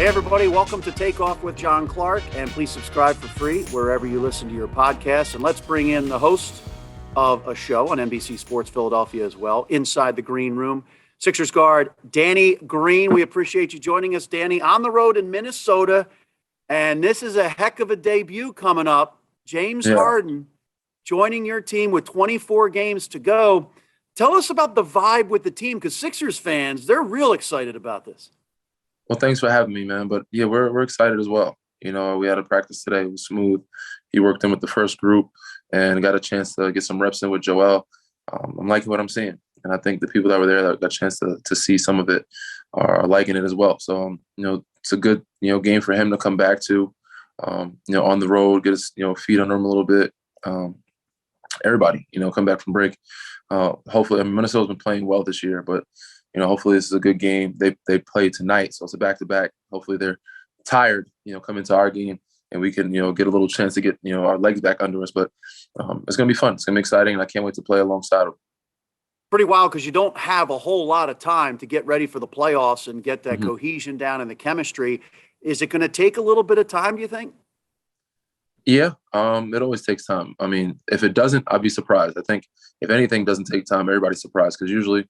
Hey, everybody, welcome to Takeoff with John Clark, and please subscribe for free wherever you listen to your podcasts. And let's bring in the host of a show on NBC Sports Philadelphia as well, Inside the Green Room, Sixers guard Danny Green. We appreciate you joining us, Danny, on the road in Minnesota. And this is a heck of a debut coming up. James Harden joining your team with 24 games to go. Tell us about the vibe with the team, because Sixers fans, they're real excited about this. Well, thanks for having me, man. But yeah, we're excited as well. You know, we had a practice today. It was smooth. He worked in with the first group and got a chance to get some reps in with Joel. I'm liking what I'm seeing. And I think the people that were there that got a chance to see some of it are liking it as well. So, it's a good, game for him to come back to, on the road, get his, feet under him a little bit. Everybody, come back from break. Hopefully, Minnesota's been playing well this year, but hopefully this is a good game. They play tonight, so it's a back-to-back. Hopefully they're tired, coming to our game, and we can, get a little chance to get, our legs back under us. But it's going to be fun. It's going to be exciting, and I can't wait to play alongside them. Pretty wild, because you don't have a whole lot of time to get ready for the playoffs and get that cohesion down and the chemistry. Is it going to take a little bit of time, do you think? Yeah, it always takes time. I mean, if it doesn't, I'd be surprised. I think if anything doesn't take time, everybody's surprised, because usually,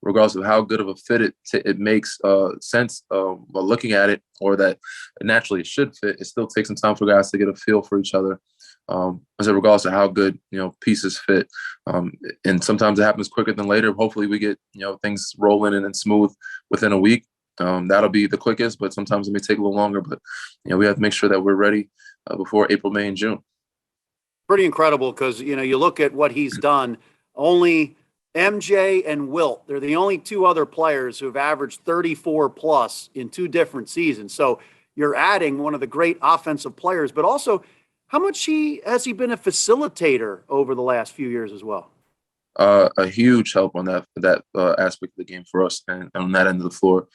regardless of how good of a fit it makes sense while looking at it, or that naturally it should fit, it still takes some time for guys to get a feel for each other. I said, regardless of how good pieces fit, and sometimes it happens quicker than later. Hopefully, we get things rolling and smooth within a week. That'll be the quickest, but sometimes it may take a little longer. But we have to make sure that we're ready before April, May, and June. Pretty incredible, because you look at what he's done. Only MJ and Wilt, they're the only two other players who have averaged 34 plus in two different seasons. So you're adding one of the great offensive players, but also how much has he been a facilitator over the last few years as well? A huge help on that aspect of the game for us, and on that end of the floor.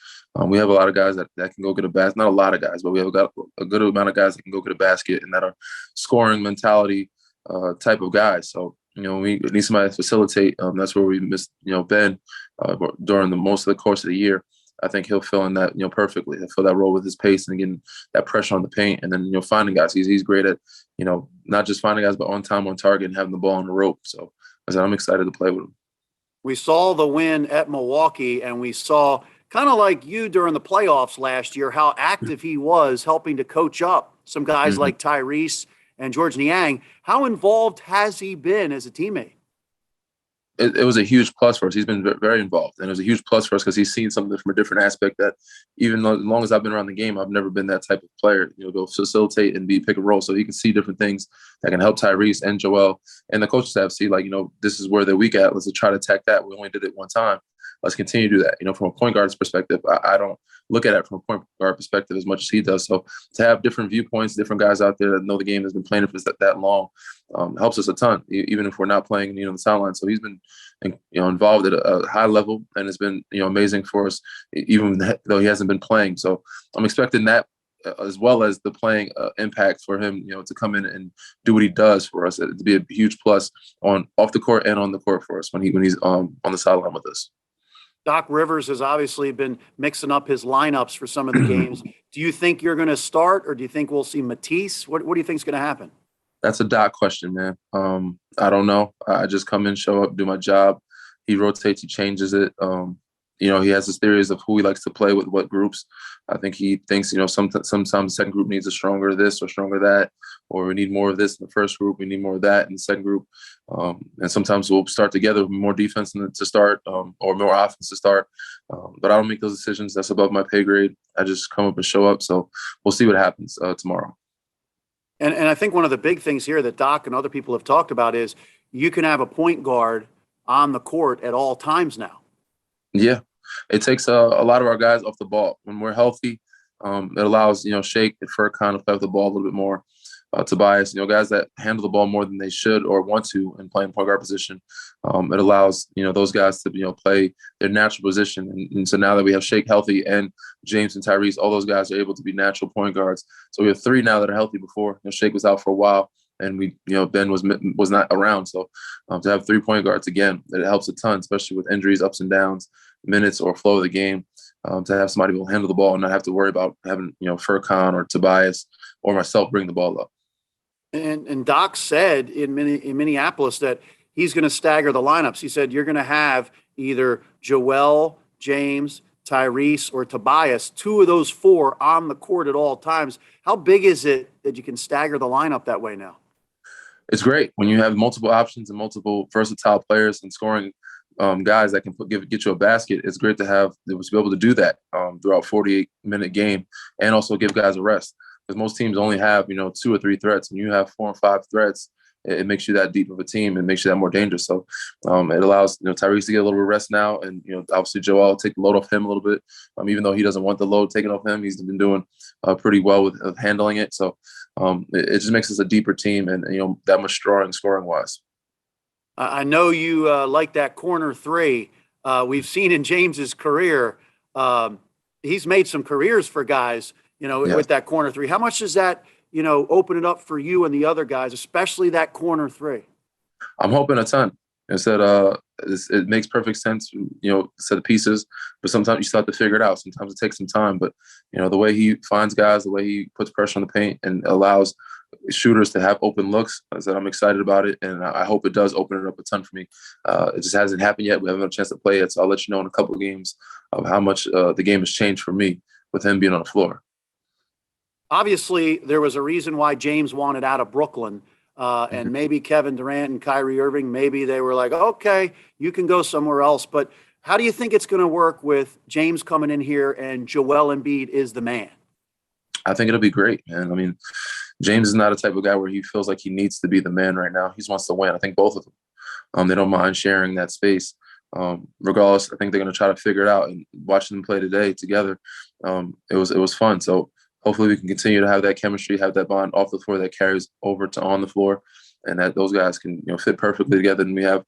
We have a lot of guys that can go get a basket. Not a lot of guys, but we have got a good amount of guys that can go get a basket and that are scoring mentality type of guys. So, we need somebody to facilitate. That's where we missed, Ben during most of the course of the year. I think he'll fill in that, perfectly. He'll fill that role with his pace and getting that pressure on the paint, and then, finding guys. He's great at, not just finding guys, but on time, on target, and having the ball on the rope. So I'm excited to play with him. We saw the win at Milwaukee, and we saw, kind of like you during the playoffs last year, how active he was helping to coach up some guys like Tyrese and George Niang. How involved has he been as a teammate? It was a huge plus for us. He's been very involved, and it was a huge plus for us because he's seen something from a different aspect that, even though as long as I've been around the game, I've never been that type of player, go facilitate and be pick and roll. So he can see different things that can help Tyrese and Joel and the coaching staff see, this is where they're weak at. Let's try to attack that. We only did it one time. Let's continue to do that. From a point guard's perspective, I don't look at it from a point guard perspective as much as he does. So to have different viewpoints, different guys out there that know the game, has been playing for that long, helps us a ton, even if we're not playing, the sideline. So he's been, involved at a high level, and it's been, amazing for us, even though he hasn't been playing. So I'm expecting that, as well as the playing impact for him, to come in and do what he does for us, to be a huge plus off the court and on the court for us when he's on the sideline with us. Doc Rivers has obviously been mixing up his lineups for some of the games. Do you think you're going to start, or do you think we'll see Matisse? What do you think is going to happen? That's a Doc question, man. I don't know. I just come in, show up, do my job. He rotates, he changes it. He has his theories of who he likes to play with, what groups. I think he thinks, sometimes the second group needs a stronger this or stronger that, or we need more of this in the first group, we need more of that in the second group. And sometimes we'll start together with more defense to start, or more offense to start. But I don't make those decisions. That's above my pay grade. I just come up and show up. So we'll see what happens tomorrow. And I think one of the big things here that Doc and other people have talked about is you can have a point guard on the court at all times now. Yeah, it takes a lot of our guys off the ball. When we're healthy, it allows, Shake and Furkan to play with the ball a little bit more. Tobias, guys that handle the ball more than they should or want to and play in point guard position. It allows, those guys to, play their natural position. And so now that we have Shake healthy and James and Tyrese, all those guys are able to be natural point guards. So we have three now that are healthy. Before, Shake was out for a while, and Ben was not around. So to have 3 point guards again, it helps a ton, especially with injuries, ups and downs, minutes or flow of the game. to have somebody who will handle the ball and not have to worry about having, Furkan or Tobias or myself bring the ball up. And Doc said in Minneapolis that he's going to stagger the lineups. He said you're going to have either Joel, James, Tyrese, or Tobias, two of those four on the court at all times. How big is it that you can stagger the lineup that way now? It's great when you have multiple options and multiple versatile players and scoring guys that can get you a basket. It's great to be able to do that throughout 48-minute game and also give guys a rest. Because most teams only have, 2 or 3 threats. When you have 4 and 5 threats, it makes you that deep of a team. It makes you that more dangerous. So it allows, Tyrese to get a little bit of rest now. And, obviously Joel take the load off him a little bit. Even though he doesn't want the load taken off him, he's been doing pretty well with handling it. So it just makes us a deeper team and, that much scoring wise. I know you like that corner three. We've seen in James's career, he's made some careers for guys, Yes. with that corner three. How much does that, open it up for you and the other guys, especially that corner three? I'm hoping a ton. I said it makes perfect sense, set of pieces, but sometimes you still have to figure it out. Sometimes it takes some time, but, the way he finds guys, the way he puts pressure on the paint and allows shooters to have open looks, I said I'm excited about it, and I hope it does open it up a ton for me. It just hasn't happened yet. We haven't had a chance to play it, so I'll let you know in a couple of games of how much the game has changed for me with him being on the floor. Obviously, there was a reason why James wanted out of Brooklyn, and maybe Kevin Durant and Kyrie Irving, maybe they were like, okay, you can go somewhere else. But how do you think it's going to work with James coming in here and Joel Embiid is the man? I think it'll be great, man. I mean, James is not a type of guy where he feels like he needs to be the man right now. He wants to win. I think both of them. They don't mind sharing that space. Regardless, I think they're going to try to figure it out. And watching them play today together, it was fun. So hopefully we can continue to have that chemistry, have that bond off the floor that carries over to on the floor, and that those guys can fit perfectly together. And we have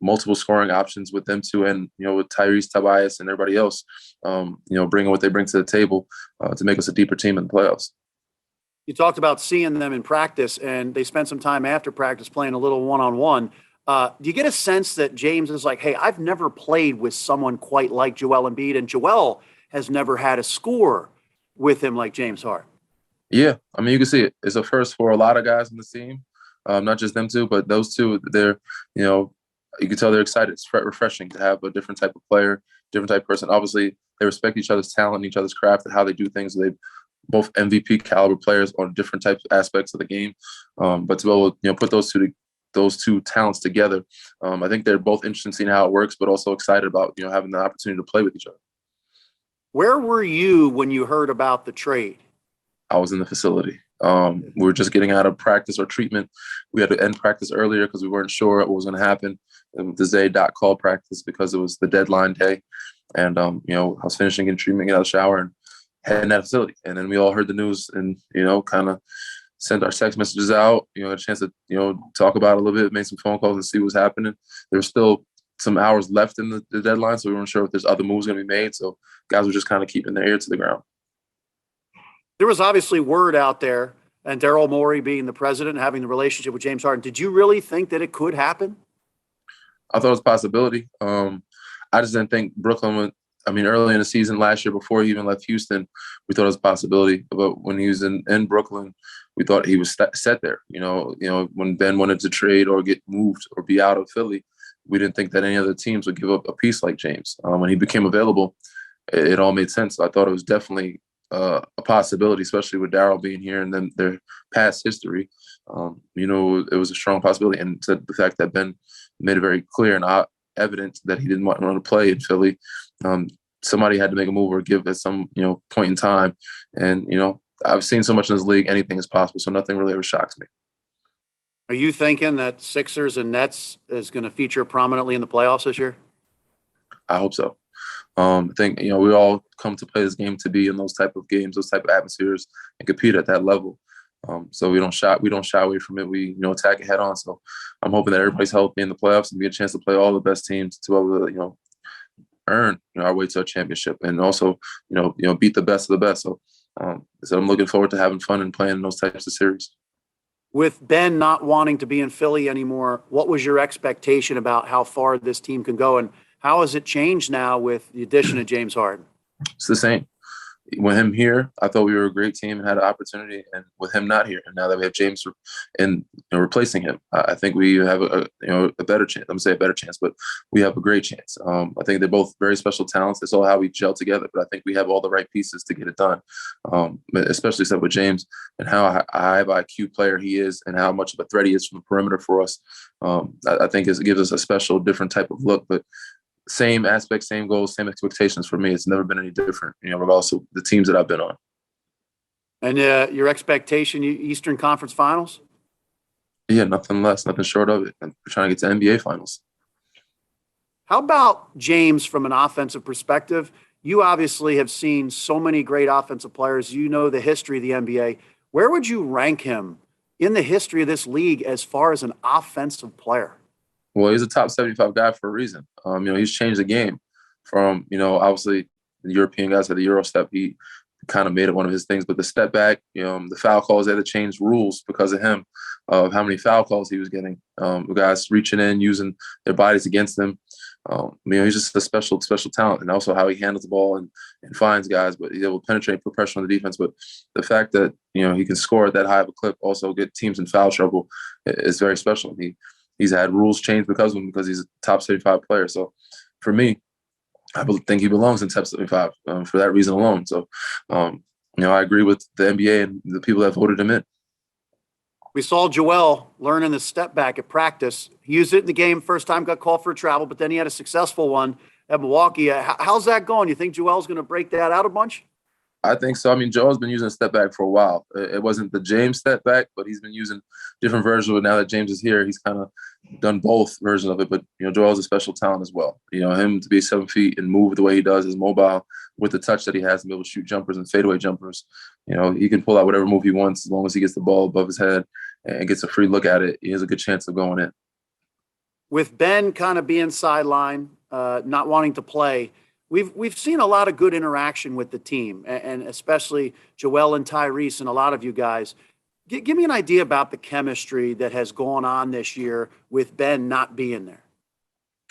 multiple scoring options with them too, and with Tyrese, Tobias, and everybody else, bringing what they bring to the table to make us a deeper team in the playoffs. You talked about seeing them in practice, and they spent some time after practice playing a little one-on-one. Do you get a sense that James is like, hey, I've never played with someone quite like Joel Embiid, and Joel has never had a score with him like James Harden? Yeah, I mean, you can see it. It's a first for a lot of guys in the team, not just them two, but those two. They're, you can tell they're excited. It's refreshing to have a different type of player, different type of person. Obviously, they respect each other's talent and each other's craft and how they do things. They both MVP caliber players on different types of aspects of the game, but to be able to put those two talents together, I think they're both interested in seeing how it works, but also excited about having the opportunity to play with each other. Where were you when you heard about the trade? I was in the facility. We were just getting out of practice or treatment. We had to end practice earlier because we weren't sure what was going to happen. And the Zay Doc called practice because it was the deadline day. And, I was finishing in treatment, get out of the shower and heading out of the facility. And then we all heard the news and, kind of sent our text messages out, had a chance to, talk about it a little bit, made some phone calls and see what's happening. There was still some hours left in the deadline, so we weren't sure if there's other moves going to be made. So guys were just kind of keeping their ear to the ground. There was obviously word out there, and Daryl Morey being the president and having the relationship with James Harden. Did you really think that it could happen? I thought it was a possibility. I just didn't think Brooklyn would. I mean, early in the season last year, before he even left Houston, we thought it was a possibility. But when he was in Brooklyn, we thought he was set there. When Ben wanted to trade or get moved or be out of Philly, we didn't think that any other teams would give up a piece like James. When he became available, it all made sense. I thought it was definitely a possibility, especially with Daryl being here and then their past history. It was a strong possibility. And the fact that Ben made it very clear and evident that he didn't want to play in Philly, somebody had to make a move or give at some point in time. And I've seen so much in this league, anything is possible. So nothing really ever shocks me. Are you thinking that Sixers and Nets is going to feature prominently in the playoffs this year? I hope so. I think, we all come to play this game to be in those type of games, those type of atmospheres and compete at that level. So we don't shy away from it. We, attack it head on. So I'm hoping that everybody's healthy in the playoffs and get a chance to play all the best teams to be able to, earn our way to a championship and also, beat the best of the best. So I'm looking forward to having fun and playing in those types of series. With Ben not wanting to be in Philly anymore, what was your expectation about how far this team can go, and how has it changed now with the addition of James Harden? It's the same. With him here, I thought we were a great team and had an opportunity, and with him not here, and now that we have James and replacing him, I think we have a better chance. I'm gonna say a better chance, but we have a great chance. I think they're both very special talents. It's all how we gel together, but I think we have all the right pieces to get it done. Especially with James and how high of IQ player he is, and how much of a threat he is from the perimeter for us. I think it gives us a special, different type of look, but same aspects, same goals, same expectations for me. It's never been any different, regardless of the teams that I've been on. And your expectation, Eastern Conference Finals? Yeah, nothing less, nothing short of it. And we're trying to get to NBA Finals. How about James from an offensive perspective? You obviously have seen so many great offensive players. You know the history of the NBA. Where would you rank him in the history of this league as far as an offensive player? Well, he's a top 75 guy for a reason. He's changed the game from, obviously the European guys had the Euro step. He kind of made it one of his things, but the step back, the foul calls, they had to change rules because of him, of how many foul calls he was getting. The guys reaching in, using their bodies against him. He's just a special talent, and also how he handles the ball and finds guys, but he's able to penetrate, put pressure on the defense. But the fact that, he can score at that high of a clip, also get teams in foul trouble, is very special. He's had rules changed because of him, because he's a top 75 player. So for me, I think he belongs in top 75 for that reason alone. So, I agree with the NBA and the people that voted him in. We saw Joel learning the step back at practice. He used it in the game. First time got called for travel, but then he had a successful one at Milwaukee. How's that going? You think Joel's going to break that out a bunch? I think so. Joel's been using a step back for a while. It wasn't the James step back, but he's been using different versions of it. Now that James is here, he's kind of done both versions of it. But, Joel's a special talent as well. Him to be 7 feet and move the way he does, is mobile with the touch that he has, to be able to shoot jumpers and fadeaway jumpers. He can pull out whatever move he wants as long as he gets the ball above his head and gets a free look at it. He has a good chance of going in. With Ben kind of being sideline, not wanting to play, We've seen a lot of good interaction with the team, and especially Joel and Tyrese and a lot of you guys. Give me an idea about the chemistry that has gone on this year with Ben not being there.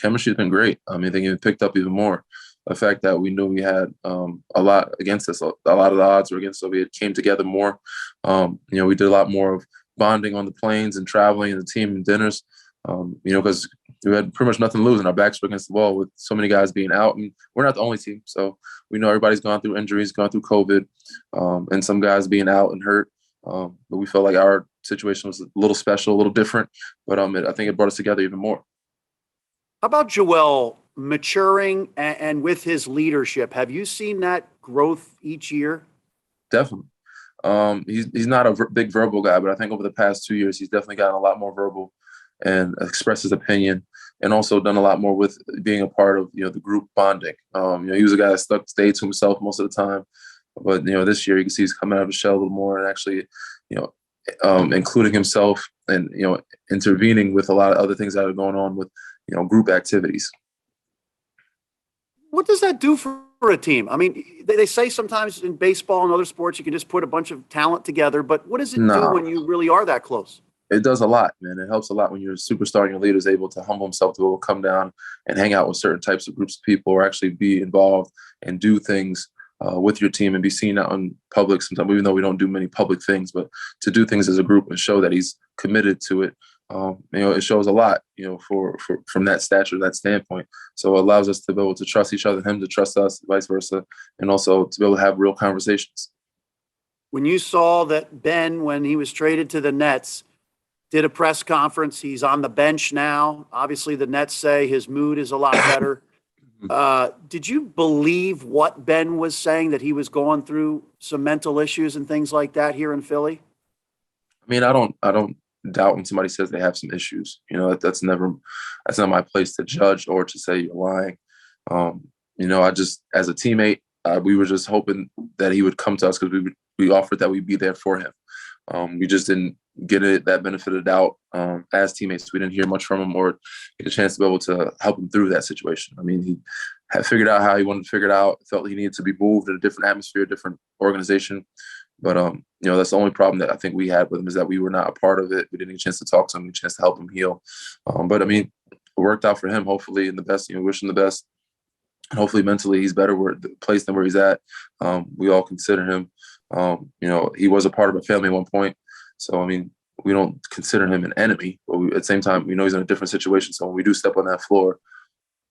Chemistry's been great. I think it picked up even more. The fact that we knew we had a lot against us, a lot of the odds were against us, so we came together more. We did a lot more of bonding on the planes and traveling and the team and dinners, because we had pretty much nothing to lose, and our backs were against the wall with so many guys being out. And we're not the only team. So we know everybody's gone through injuries, gone through COVID, and some guys being out and hurt. But we felt like our situation was a little special, a little different. But I think it brought us together even more. How about Joel maturing and with his leadership? Have you seen that growth each year? Definitely. He's not a big verbal guy, but I think over the past 2 years, he's definitely gotten a lot more verbal and express his opinion, and also done a lot more with being a part of, the group bonding. He was a guy that stayed to himself most of the time, but, this year you can see he's coming out of his shell a little more and actually, including himself and, intervening with a lot of other things that are going on with, group activities. What does that do for a team? They say sometimes in baseball and other sports, you can just put a bunch of talent together, but what does it do when you really are that close? It does a lot, man. It helps a lot when you're a superstar and your leader is able to humble himself, to be able to come down and hang out with certain types of groups of people, or actually be involved and do things with your team and be seen out in public sometimes, even though we don't do many public things, but to do things as a group and show that he's committed to it. It shows a lot, from that stature, that standpoint. So it allows us to be able to trust each other, him to trust us, vice versa, and also to be able to have real conversations. When you saw that Ben, when he was traded to the Nets, did a press conference, he's on the bench now. Obviously, the Nets say his mood is a lot better. Did you believe what Ben was saying, that he was going through some mental issues and things like that here in Philly? I don't doubt when somebody says they have some issues. That's not my place to judge or to say you're lying. I just, as a teammate, we were just hoping that he would come to us, because we offered that we'd be there for him. We just didn't get that benefit of the doubt as teammates. We didn't hear much from him or get a chance to be able to help him through that situation. He had figured out how he wanted to figure it out, felt he needed to be moved in a different atmosphere, a different organization. But, that's the only problem that I think we had with him, is that we were not a part of it. We didn't get a chance to talk to him, a chance to help him heal. But it worked out for him, hopefully, in the best. Wish him the best. And hopefully mentally he's better placed than where he's at. We all consider him. He was a part of a family at one point. So, I mean, we don't consider him an enemy, but at the same time, we know he's in a different situation. So when we do step on that floor,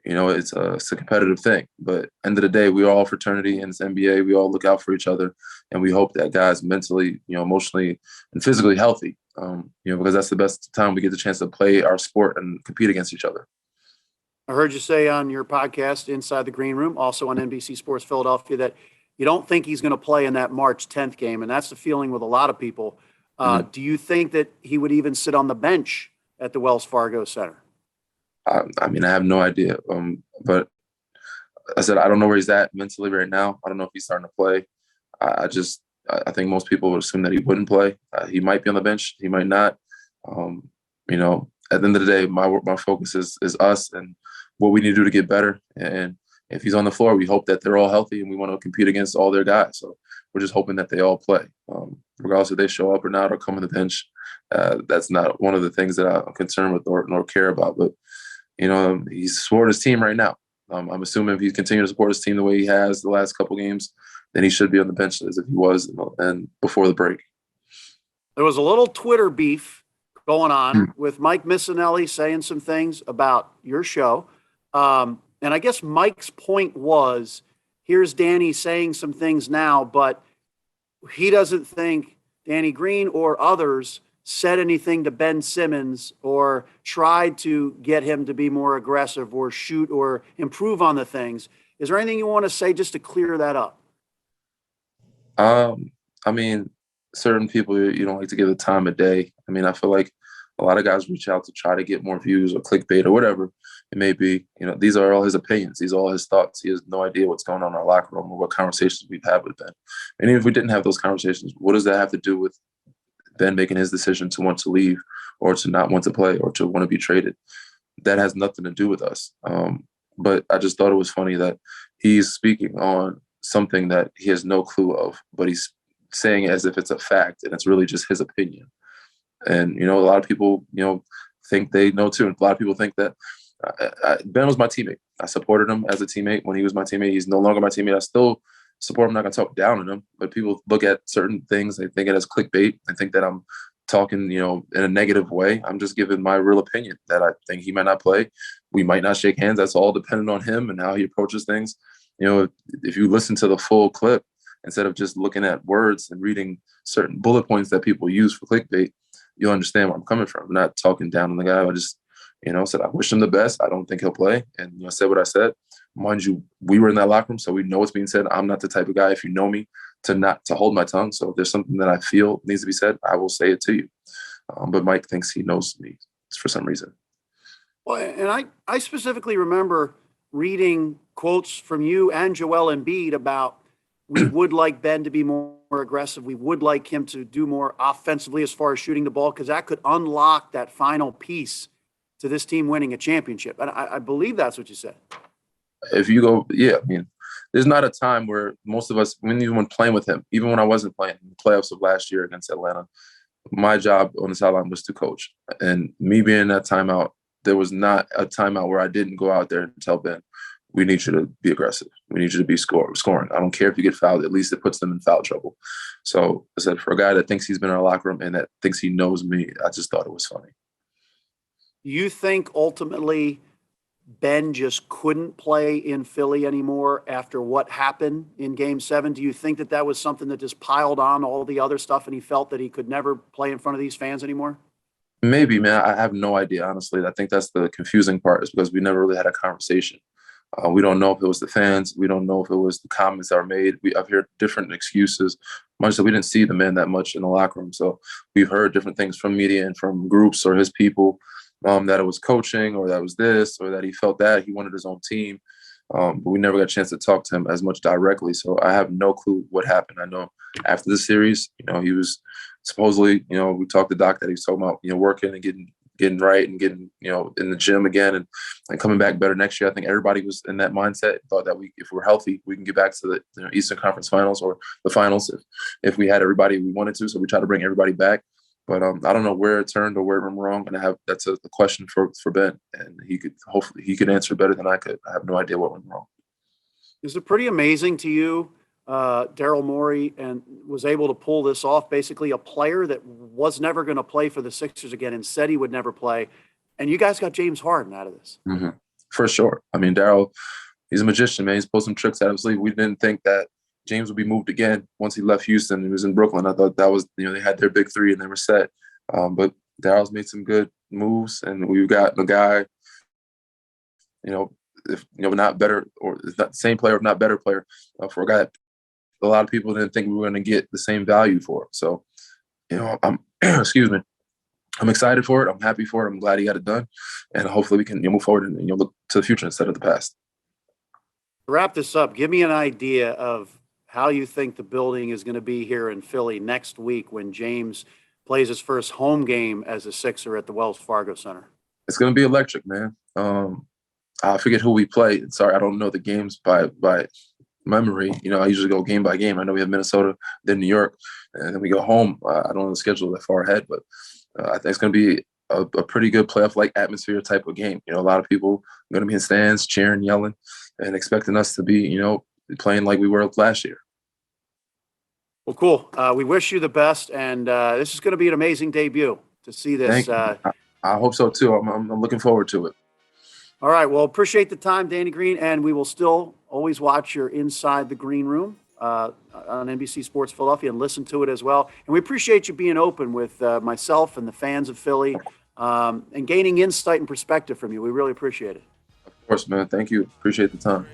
it's a competitive thing. But end of the day, we are all fraternity in this NBA. We all look out for each other, and we hope that guys mentally, emotionally, and physically healthy. Because that's the best time we get the chance to play our sport and compete against each other. I heard you say on your podcast, Inside the Green Room, also on NBC Sports Philadelphia, that you don't think he's going to play in that March 10th game, and that's the feeling with a lot of people. Do you think that he would even sit on the bench at the Wells Fargo Center? I mean, I have no idea. But I said I don't know where he's at mentally right now. I don't know if he's starting to play. I think most people would assume that he wouldn't play. He might be on the bench. He might not. At the end of the day, my focus is us and what we need to do to get better. And if he's on the floor, we hope that they're all healthy and we want to compete against all their guys. So we're just hoping that they all play, regardless if they show up or not or come on the bench. That's not one of the things that I'm concerned with nor care about. But, he's supporting his team right now. I'm assuming if he continues to support his team the way he has the last couple games, then he should be on the bench as if he was and before the break. There was a little Twitter beef going on with Mike Missanelli saying some things about your show. And I guess Mike's point was, here's Danny saying some things now, but he doesn't think Danny Green or others said anything to Ben Simmons or tried to get him to be more aggressive or shoot or improve on the things. Is there anything you want to say just to clear that up? I mean, certain people you don't like to give the time of day. I mean, I feel like a lot of guys reach out to try to get more views or clickbait or whatever it may be. These are all his opinions. These are all his thoughts. He has no idea what's going on in our locker room or what conversations we've had with Ben. And even if we didn't have those conversations, what does that have to do with Ben making his decision to want to leave or to not want to play or to want to be traded? That has nothing to do with us. But I just thought it was funny that he's speaking on something that he has no clue of, but he's saying it as if it's a fact and it's really just his opinion. And, a lot of people, think they know too. And a lot of people think that Ben was my teammate. I supported him as a teammate when he was my teammate. He's no longer my teammate. I still support him. I'm not going to talk down on him, but people look at certain things. They think it as clickbait. They think that I'm talking, in a negative way. I'm just giving my real opinion that I think he might not play. We might not shake hands. That's all dependent on him and how he approaches things. If you listen to the full clip, instead of just looking at words and reading certain bullet points that people use for clickbait, you'll understand where I'm coming from. I'm not talking down on the guy. I just, said I wish him the best. I don't think he'll play. And, I said what I said. Mind you, we were in that locker room, so we know what's being said. I'm not the type of guy, if you know me, to hold my tongue. So if there's something that I feel needs to be said, I will say it to you. But Mike thinks he knows me for some reason. Well, and I specifically remember reading quotes from you and Joel Embiid about we would like Ben to be more aggressive. We would like him to do more offensively as far as shooting the ball, because that could unlock that final piece to this team winning a championship. And I believe that's what you said. If you go, yeah, I mean, there's not a time where most of us, when playing with him, even when I wasn't playing in the playoffs of last year against Atlanta, my job on the sideline was to coach. And me being in that timeout, there was not a timeout where I didn't go out there and tell Ben, we need you to be aggressive. We need you to be scoring. I don't care if you get fouled. At least it puts them in foul trouble. So I said, for a guy that thinks he's been in our locker room and that thinks he knows me, I just thought it was funny. You think ultimately Ben just couldn't play in Philly anymore after what happened in Game 7? Do you think that was something that just piled on all the other stuff and he felt that he could never play in front of these fans anymore? Maybe, man. I have no idea, honestly. I think that's the confusing part, is because we never really had a conversation. We don't know if it was the fans. We don't know if it was the comments that were made. I've heard different excuses. Much that we didn't see the man that much in the locker room. So we've heard different things from media and from groups or his people, that it was coaching or that was this or that he felt that he wanted his own team. But we never got a chance to talk to him as much directly. So I have no clue what happened. I know after the series, he was supposedly, we talked to Doc that he was talking about, working and getting right and getting, in the gym again and coming back better next year. I think everybody was in that mindset, thought that if we're healthy, we can get back to the Eastern Conference Finals or the finals if we had everybody we wanted to. So we try to bring everybody back. But I don't know where it turned or where it went wrong. And that's a question for Ben. And hopefully he could answer better than I could. I have no idea what went wrong. Is it pretty amazing to you, Daryl Morey, and was able to pull this off? Basically, a player that was never going to play for the Sixers again and said he would never play, and you guys got James Harden out of this. Mm-hmm. For sure. I mean, Daryl, he's a magician, man. He's pulled some tricks out of his sleeve. We didn't think that James would be moved again once he left Houston. He was in Brooklyn. I thought that was, they had their big three and they were set. But Daryl's made some good moves, and we've got a guy, if not better, or if not the same player, if not better player, for a guy that a lot of people didn't think we were going to get the same value for. So, I'm excuse me. I'm excited for it. I'm happy for it. I'm glad he got it done, and hopefully we can move forward and look to the future instead of the past. To wrap this up, give me an idea of how you think the building is going to be here in Philly next week when James plays his first home game as a Sixer at the Wells Fargo Center. It's going to be electric, man. I forget who we play. Sorry, I don't know the games by memory. I usually go game by game. I know we have Minnesota, then New York, and then we go home. I don't know the schedule that far ahead, but I think it's going to be a pretty good playoff-like atmosphere type of game. A lot of people are going to be in stands, cheering, yelling, and expecting us to be, playing like we were last year. Well, cool. We wish you the best, and this is going to be an amazing debut to see this. I hope so, too. I'm looking forward to it. All right. Well, appreciate the time, Danny Green, and we will still always watch your Inside the Green Room on NBC Sports Philadelphia and listen to it as well. And we appreciate you being open with myself and the fans of Philly and gaining insight and perspective from you. We really appreciate it. Of course, man. Thank you. Appreciate the time.